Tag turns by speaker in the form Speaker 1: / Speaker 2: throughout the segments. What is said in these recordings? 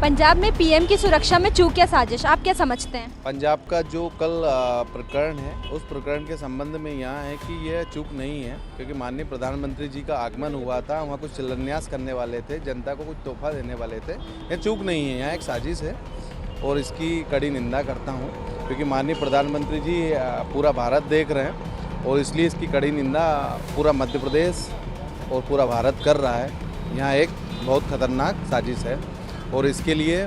Speaker 1: पंजाब में पीएम की सुरक्षा में चूक या साजिश, आप क्या समझते हैं?
Speaker 2: पंजाब का जो कल प्रकरण है, उस प्रकरण के संबंध में यहाँ है कि यह चूक नहीं है, क्योंकि माननीय प्रधानमंत्री जी का आगमन हुआ था। वहाँ कुछ शिलान्यास करने वाले थे, जनता को कुछ तोहफा देने वाले थे। यह चूक नहीं है, यहाँ एक साजिश है और इसकी कड़ी निंदा करता हूँ, क्योंकि माननीय प्रधानमंत्री जी पूरा भारत देख रहे हैं और इसलिए इसकी कड़ी निंदा पूरा मध्य प्रदेश और पूरा भारत कर रहा है। यहाँ एक बहुत खतरनाक साजिश है और इसके लिए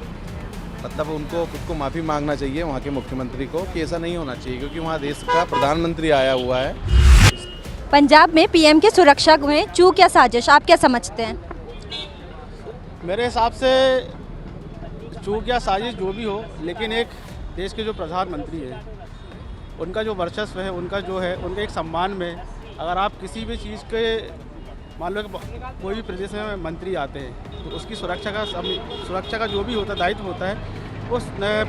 Speaker 2: मतलब उनको खुद को माफ़ी मांगना चाहिए वहाँ के मुख्यमंत्री को कि ऐसा नहीं होना चाहिए, क्योंकि वहाँ देश का प्रधानमंत्री आया हुआ है।
Speaker 1: पंजाब में पीएम की सुरक्षा में चूक या साजिश, आप क्या समझते हैं?
Speaker 3: मेरे हिसाब से चूक या साजिश जो भी हो, लेकिन एक देश के जो प्रधानमंत्री है उनका जो वर्चस्व है, उनका जो है, उनके एक सम्मान में अगर आप किसी भी चीज़ के मान लो कि कोई भी प्रदेश में मंत्री आते हैं तो उसकी सुरक्षा का जो भी होता है दायित्व होता है वो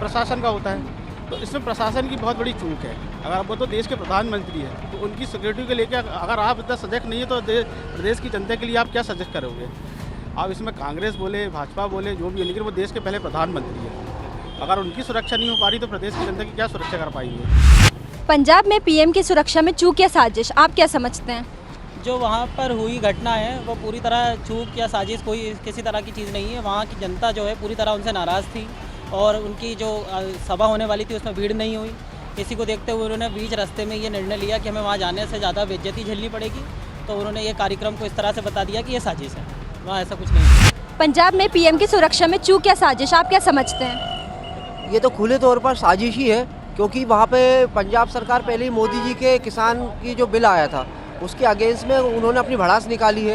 Speaker 3: प्रशासन का होता है। तो इसमें प्रशासन की बहुत बड़ी चूक है। अगर वो तो देश के प्रधानमंत्री है तो उनकी सिक्योरिटी को लेकर अगर आप इतना सजग नहीं है तो प्रदेश की जनता के लिए आप क्या सजग करोगे? आप इसमें कांग्रेस बोले, भाजपा बोले, जो भी है, लेकिन वो देश के पहले प्रधानमंत्री है। अगर उनकी सुरक्षा नहीं हो पा रही तो प्रदेश की जनता की क्या सुरक्षा कर पाएंगे?
Speaker 1: पंजाब में पीएम की सुरक्षा में चूक या साजिश, आप क्या समझते हैं?
Speaker 4: जो वहाँ पर हुई घटना है वो पूरी तरह चूक या साजिश कोई किसी तरह की चीज़ नहीं है। वहाँ की जनता जो है पूरी तरह उनसे नाराज़ थी और उनकी जो सभा होने वाली थी उसमें भीड़ नहीं हुई। इसी को देखते हुए उन्होंने बीच रास्ते में ये निर्णय लिया कि हमें वहाँ जाने से ज़्यादा बेइज्जती झेलनी पड़ेगी, तो उन्होंने ये कार्यक्रम को इस तरह से बता दिया कि ये साजिश है। वहाँ ऐसा कुछ नहीं है।
Speaker 1: पंजाब में पीएम की सुरक्षा में चूक या साजिश, आप क्या समझते हैं?
Speaker 5: ये तो खुले तौर पर साजिश ही है, क्योंकि वहाँ पे पंजाब सरकार पहले ही मोदी जी के किसान की जो बिल आया था उसके अगेंस्ट में उन्होंने अपनी भड़ास निकाली है।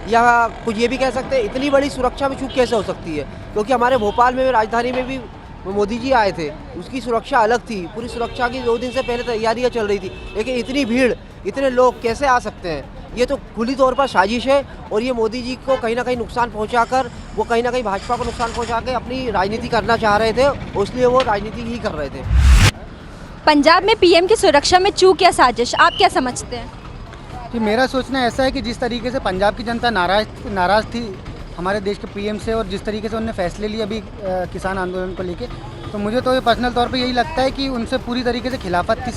Speaker 5: या कुछ ये भी कह सकते हैं इतनी बड़ी सुरक्षा में चूक कैसे हो सकती है, क्योंकि हमारे भोपाल में राजधानी में भी मोदी जी आए थे, उसकी सुरक्षा अलग थी। पूरी सुरक्षा की 2 दिन से पहले तैयारियां चल रही थी, लेकिन इतनी भीड़, इतने लोग कैसे आ सकते हैं? ये तो खुली तौर पर साजिश है और ये मोदी जी को कहीं ना कहीं नुकसान पहुँचाकर वो कहीं ना कहीं भाजपा को नुकसान पहुँचा के अपनी राजनीति करना चाह रहे थे, इसलिए वो राजनीति ही कर रहे थे।
Speaker 1: पंजाब में पीएम की सुरक्षा में चूक या साजिश, आप क्या समझते हैं?
Speaker 6: कि मेरा सोचना ऐसा है कि जिस तरीके से पंजाब की जनता नाराज़ थी हमारे देश के पीएम से और जिस तरीके से उन्होंने फैसले लिए अभी किसान आंदोलन को लेके, तो मुझे तो ये पर्सनल तौर पे यही लगता है कि उनसे पूरी तरीके से खिलाफत थी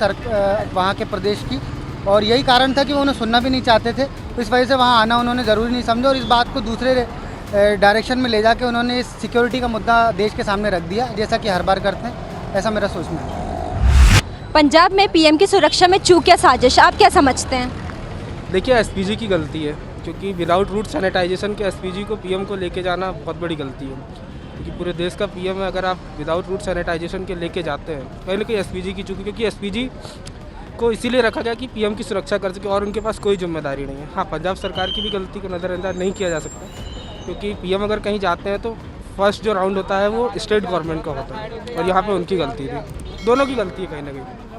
Speaker 6: वहाँ के प्रदेश की, और यही कारण था कि वो उन्हें सुनना भी नहीं चाहते थे। तो इस वजह से वहाँ आना उन्होंने ज़रूरी नहीं समझा और इस बात को दूसरे डायरेक्शन में ले जाके उन्होंने इस सिक्योरिटी का मुद्दा देश के सामने रख दिया, जैसा कि हर बार करते हैं। ऐसा मेरा सोचना है।
Speaker 1: पंजाब में पीएम की सुरक्षा में चूक या साजिश, आप क्या समझते हैं?
Speaker 7: देखिए, एसपीजी की गलती है, क्योंकि विदाउट रूट सैनिटाइजेशन के एसपीजी को पीएम को लेके जाना बहुत बड़ी गलती है, क्योंकि पूरे देश का पीएम है। अगर आप विदाउट रूट सैनिटाइजेशन के लेके जाते हैं, कहीं ना कहीं एसपीजी की चूक, क्योंकि एसपीजी को इसीलिए रखा गया कि पीएम की सुरक्षा कर सके और उनके पास कोई जिम्मेदारी नहीं है। हाँ, पंजाब सरकार की भी गलती को नज़रअंदाज नहीं किया जा सकता, क्योंकि पीएम अगर कहीं जाते हैं तो फर्स्ट जो राउंड होता है वो स्टेट गवर्नमेंट का होता है और यहाँ पर उनकी गलती थी। दोनों की गलती है कहीं ना कहीं।